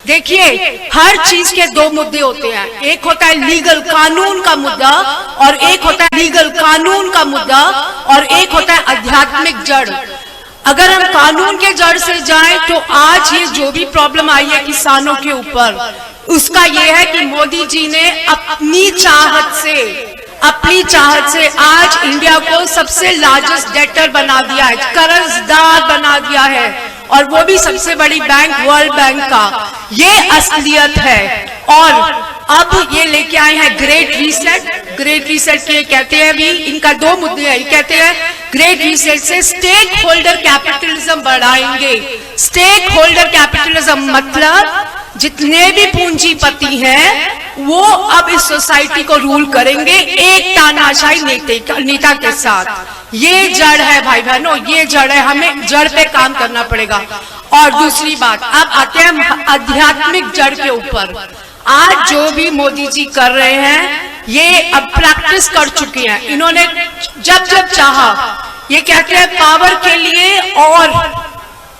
देखिए, हर चीज के दो मुद्दे होते हैं। एक होता है लीगल कानून का मुद्दा और एक होता है लीगल कानून का मुद्दा और एक होता है आध्यात्मिक जड़। अगर हम कानून के जड़ से जाएं तो आज ये जो भी प्रॉब्लम आई है किसानों के ऊपर, उसका ये है कि मोदी जी ने अपनी चाहत से आज इंडिया को सबसे लार्जेस्ट डेटर बना दिया है, कर्जदार बना दिया है, और वो भी सबसे बड़ी बैंक वर्ल्ड बैंक का। ये असलियत है। और अब ये लेके आए हैं ग्रेट रीसेट के कहते हैं भी, इनका दो मुद्दे हैं। कहते हैं ग्रेट रीसेट से स्टेक होल्डर कैपिटलिज्म बढ़ाएंगे। स्टेक होल्डर कैपिटलिज्म मतलब जितने भी पूंजीपति हैं वो अब इस सोसाइटी को रूल करेंगे एक तानाशाही नेता के साथ। ये जड़ है भाई बहनों, ये जड़ है, हमें जड़ पे काम करना पड़ेगा। और दूसरी बात, अब आते हैं आध्यात्मिक जड़ के ऊपर। आज जो भी मोदी जी कर रहे हैं ये अब प्रैक्टिस कर चुके हैं। इन्होंने जब जब चाहा, ये कहते हैं पावर के लिए और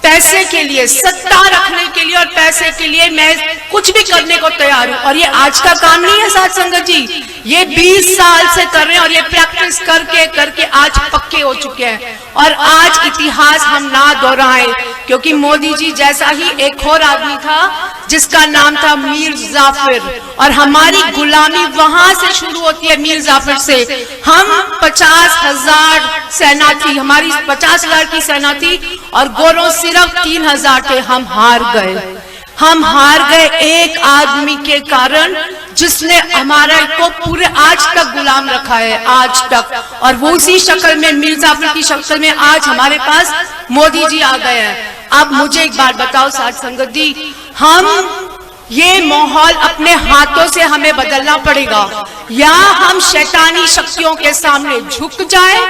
पैसे के लिए, सत्ता रखने के लिए और पैसे के लिए मैं कुछ भी करने को तैयार हूं। और ये आज का काम नहीं है साथ संगत जी, ये 20 साल से कर रहे हैं और ये प्रैक्टिस करके करके आज पक्के हो चुके हैं। और आज इतिहास हम ना दोहराएं, क्योंकि मोदी जी जैसा ही एक और आदमी था जिसका नाम था मीर जाफर, और हमारी गुलामी वहां से शुरू होती है, मीर जाफर से। हम 50,000 सेना थी, हमारी 50,000 की सेना थी और गोरों सिर्फ 3,000 थे। हम हार गए एक आदमी के कारण, जिसने हमारा को पूरे आज तक गुलाम रखा है, आज तक। और वो उसी शक्ल में, मीर जाफर की शक्ल में आज हमारे पास मोदी जी आ गए हैं। अब मुझे एक बात बताओ साथ संगत जी, हम ये माहौल अपने हाथों से हमें बदलना पड़ेगा, या हम शैतानी शक्तियों के सामने झुक जाए,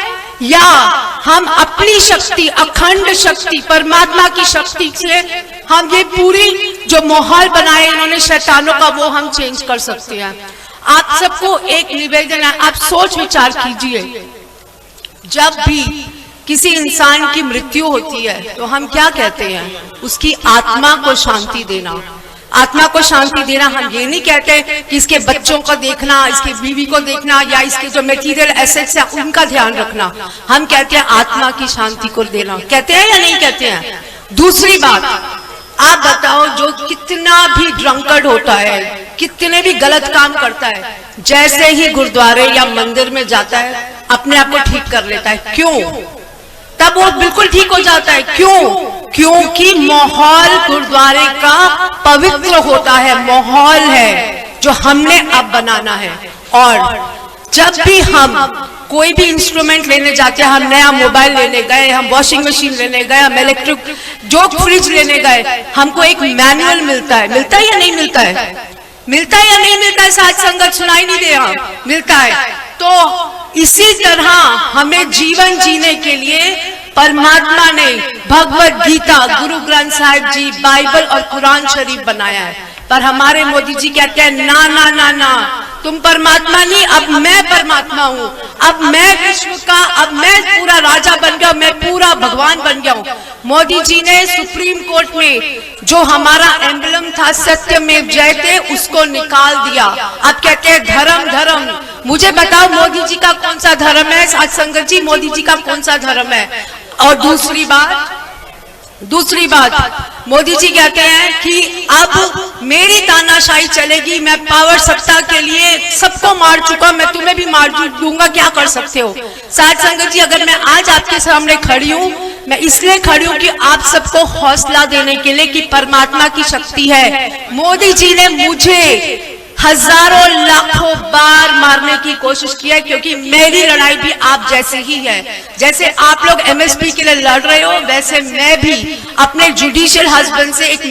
या हम अपनी शक्ति, अखंड शक्ति, परमात्मा की शक्ति से हम ये पूरी जो माहौल बनाए इन्होंने शैतानों का, वो हम चेंज कर सकते हैं। आप सबको एक निवेदन है, आप सोच विचार कीजिए, जब भी किसी इंसान की मृत्यु होती है तो हम क्या कहते हैं? उसकी आत्मा को शांति देना। आत्मा को शांति देना, हम ये नहीं कहते कि इसके बच्चों को देखना, इसकी बीवी को देखना, या इसके जो मटेरियल एसेट्स है उनका ध्यान रखना। हम कहते हैं आत्मा की शांति को देना। कहते हैं या नहीं कहते हैं? दूसरी बात, आप बताओ, जो कितना भी ड्रंकर्ड होता है, कितने भी गलत काम करता है, जैसे ही गुरुद्वारे या मंदिर में जाता है अपने आप को ठीक कर लेता है। क्यों? तब वो बिल्कुल ठीक हो जाता है। क्यों? क्योंकि माहौल गुरुद्वारे का पवित्र होता है, माहौल है जो हमने अब बनाना है। और जब भी हम कोई भी इंस्ट्रूमेंट लेने जाते हैं, हम नया मोबाइल लेने गए, हम वॉशिंग मशीन लेने गए, हम इलेक्ट्रिक जो फ्रिज लेने गए, हमको एक मैनुअल मिलता है। मिलता है या नहीं मिलता है? मिलता है या नहीं मिलता है? साथ संगत सुनाई नहीं दे रहा, मिलता है। तो इसी तरह हमें जीवन जीने के लिए परमात्मा ने भगवत गीता, गुरु ग्रंथ साहिब जी, बाइबल और कुरान शरीफ बनाया है। पर हमारे मोदी जी कहते हैं ना ना ना ना, तुम परमात्मा नहीं, अब मैं परमात्मा हूँ, अब मैं विश्व का, अब मैं पूरा राजा बन गया, मैं पूरा भगवान बन गया हूँ। मोदी जी ने सुप्रीम कोर्ट में जो हमारा एम्बलम था सत्य में जयते, उसको निकाल दिया। अब कहते हैं धर्म धर्म। मुझे बताओ मोदी जी का कौन सा धर्म है? साथ संगत जी, मोदी जी का कौन सा धर्म है? और दूसरी बात, मोदी जी कहते हैं कि अब मेरी तानाशाही चलेगी, मैं पावर सत्ता के लिए सबको मार चुका, मैं तुम्हें भी मार दूंगा, क्या कर सकते हो? साथ संगत जी, अगर मैं आज आपके सामने खड़ी हूँ, मैं इसलिए खड़ी हूँ कि आप सबको हौसला देने के लिए कि परमात्मा की शक्ति है। मोदी जी ने मुझे हजारों लाखों बार मारने की कोशिश की है, क्योंकि मेरी लड़ाई भी आप जैसे ही है। जैसे आप लोग एमएसपी के लिए लड़ रहे हो, वैसे मैं भी अपने जुडिशियल हस्बैंड से एक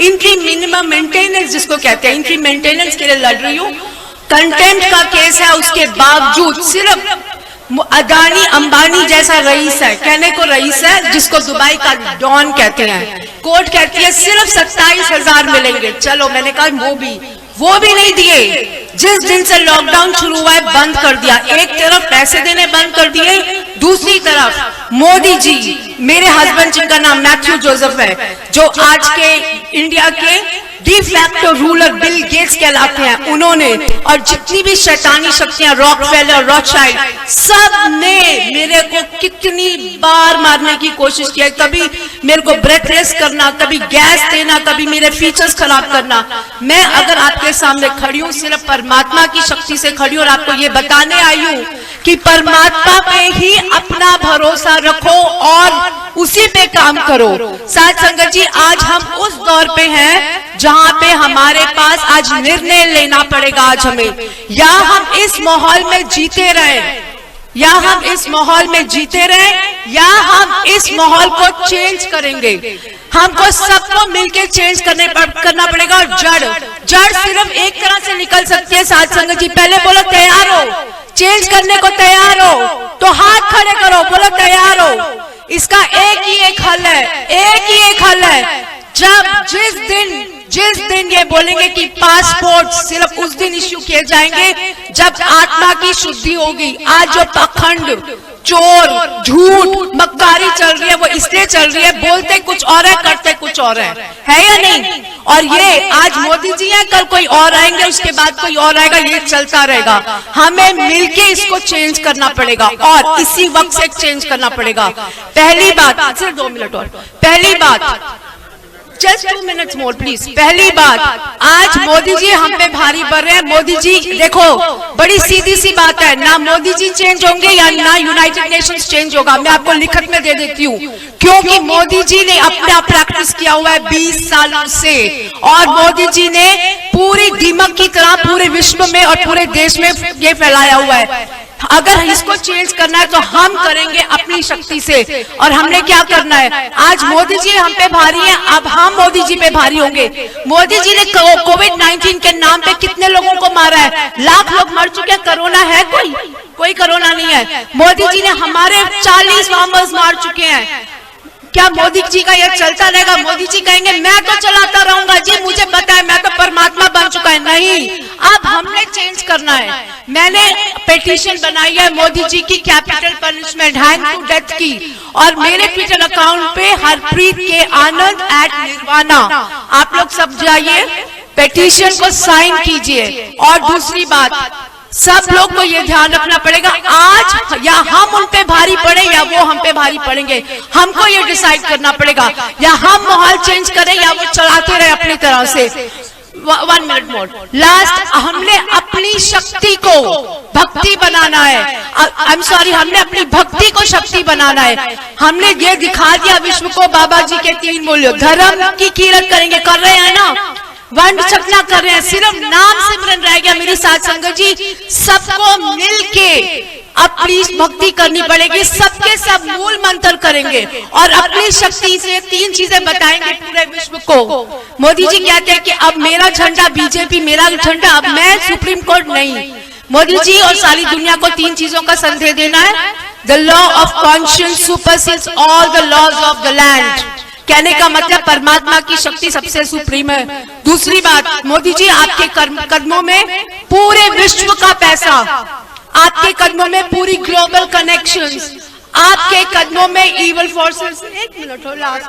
इंट्री मिनिमम मेंटेनेंस, जिसको कहते हैं इंट्री मेंटेनेंस, के लिए लड़ रही हूँ। कंटेम्प्ट का केस है, उसके बावजूद सिर्फ अदानी अंबानी जैसा रईस है, कहने को रईस है, जिसको दुबई का डॉन कहते हैं, कोर्ट कहती है सिर्फ 27,000 मिलेंगे। चलो, मैंने कहा वो भी नहीं दिए। जिस दिन से लॉकडाउन शुरू हुआ है बंद कर दिया। एक तरफ पैसे देने बंद कर दिए, दूसरी तरफ मोदी जी, मेरे हस्बैंड जिनका नाम मैथ्यू जोसेफ है, जो आज के इंडिया के de facto ruler Bill Gates कहलाते हैं, उन्होंने और जितनी भी शैतानी शक्तियां रॉकफेलर, रॉथशाइल्ड, सब ने मेरे को कितनी बार मारने की कोशिश की है। कभी मेरे को ब्रेथलेस करना, कभी गैस देना, कभी मेरे फीचर्स खराब करना। मैं अगर आपके सामने खड़ी हूँ सिर्फ परमात्मा की शक्ति से खड़ी हूँ और आपको ये बताने आई हूँ कि परमात्मा पे ही अपना भरोसा रखो और उसी पे काम करो। साथ संगत जी, आज हम उस दौर पे हैं जहां पे हमारे पास आज निर्णय लेना पड़ेगा। आज हमें या हम इस माहौल में जीते रहे, या हम इस माहौल में जीते रहे, या हम इस माहौल को चेंज करेंगे। हमको सबको मिलके चेंज करना पड़ेगा। और जड़ सिर्फ एक तरह से निकल सकती है। साथ संगत जी, पहले बोलो तैयार हो, चेंज करने को तैयार हो तो हाथ खड़े करो, बोलो तैयार हो। इसका एक ही एक हल है, एक ही एक हल है। जब जिस दिन ये बोलेंगे कि पासपोर्ट सिर्फ उस दिन इश्यू किए जाएंगे जब आत्मा की शुद्धि होगी। आज जो पाखंड, चोर, झूठ, मक्कारी चल रही है वो इसलिए चल रही है, बोलते कुछ और है, करते कुछ और है या नहीं? और ये आज मोदी जी हैं, कल कोई और आएंगे, उसके बाद कोई और आएगा, ये चलता रहेगा। हमें मिलके इसको चेंज करना पड़ेगा और इसी वक्त से चेंज करना पड़ेगा। पहली बात, सिर्फ 2 मिनट और, पहली बात, जस्ट 2 मिनट्स मोर प्लीज। पहली बात, आज मोदी जी हम पे भारी पड़ रहे हैं। मोदी जी देखो, बड़ी सीधी सी बात है, ना मोदी जी चेंज होंगे या ना यूनाइटेड नेशंस चेंज होगा। मैं आपको लिखत में दे देती हूँ, क्योंकि मोदी जी ने अपना प्रैक्टिस किया हुआ है 20 सालों से, और मोदी जी ने पूरी दीमक की तरह पूरे विश्व में और पूरे देश में ये फैलाया हुआ है। अगर इसको चेंज करना है तो हम करेंगे अपनी शक्ति से। और हमने क्या करना है? आज मोदी जी हम पे भारी हैं, अब हम मोदी जी पे भारी होंगे। मोदी जी ने कोविड-19 के नाम पे कितने लोगों को मारा है? लाख लोग मर चुके हैं। कोरोना है? कोई कोरोना नहीं है। मोदी जी ने हमारे 40 फार्मर्स मार चुके हैं। क्या मोदी जी का यह चलता रहेगा? मोदी जी कहेंगे मैं तो चलाता रहूंगा जी, मुझे पता है, मैं तो परमात्मा बन चुका है। नहीं, अब हमने चेंज करना है। मैंने पिटीशन बनाई है मोदी जी की capital punishment, hang to death की, और मेरे ट्विटर अकाउंट पे हरप्रीत के आनंद @निर्वाणा, आप लोग सब जाइए, पिटीशन को साइन कीजिए। और दूसरी बात, सब लोग को ये ध्यान रखना पड़ेगा, आज या हम उन पे भारी पड़े या वो हम पे भारी पड़ेंगे। हमको ये डिसाइड करना पड़ेगा, या हम माहौल चेंज करें या वो चलाते रहे अपनी तरह से। 1 मिनट मोर। लास्ट, हमने अपनी शक्ति को भक्ति बनाना है। आई एम सॉरी, हमने अपनी भक्ति को शक्ति बनाना है। हमने ये दिखा दिया विश्व को बाबा जी के 3 मूल्यों, धर्म की कीरत करेंगे, कर रहे हैं ना, वंड छकना कर रहे हैं, सिर्फ नाम सिमरन रह गया। मेरी साथ संगत जी, सबको मिलके अपनी भक्ति करनी पड़ेगी, सबके सब मूल मंत्र करेंगे और अपनी शक्ति से 3 चीजें बताएंगे पूरे विश्व को। मोदी जी कहते हैं कि अब मेरा झंडा बीजेपी, मेरा झंडा, अब मैं सुप्रीम कोर्ट नहीं। मोदी जी और सारी दुनिया को 3 चीजों का संदेश देना है। The law of conscious supersedes all the laws of the land. कहने का मतलब परमात्मा की शक्ति सबसे सुप्रीम है। दूसरी बात, मोदी जी आपके कदमों में पूरे विश्व का पैसा, आपके कदमों में पूरी ग्लोबल कनेक्शंस, आपके कदमों में इविल फोर्सेस। 1 मिनट हो, last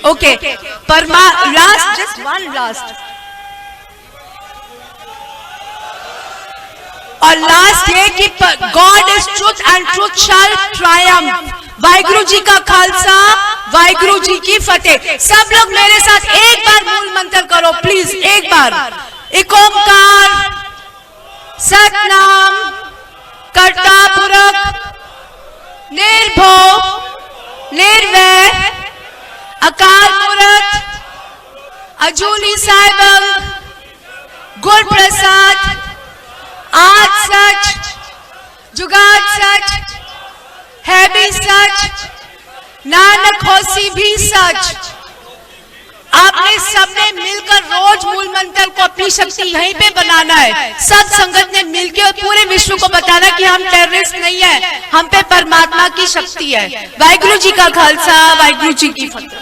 okay, last, just 1 last, और लास्ट ये कि God is truth and truth shall triumph. Waheguru ji का खालसा, वाहिगुरु जी की फतेह। सब लोग मेरे साथ एक बार मूल मंत्र करो प्लीज, एक बार। एक ओंकार सतनाम कर्ता पुरख निर्भव निर्वैर अकाल मूर्त अजूनी साहिब गुर प्रसाद आज सच जुगाद सच है भी सच नानक होसी भी सच। आपने सबने मिलकर रोज मूल मंत्र को अपनी शक्ति यहीं पे बनाना है। सब संगत ने मिलकर और पूरे विश्व को बताना कि हम टेररिस्ट नहीं है, हम पे परमात्मा की शक्ति है। वाहिगुरु जी का खालसा, वाहिगुरु जी की फतेह।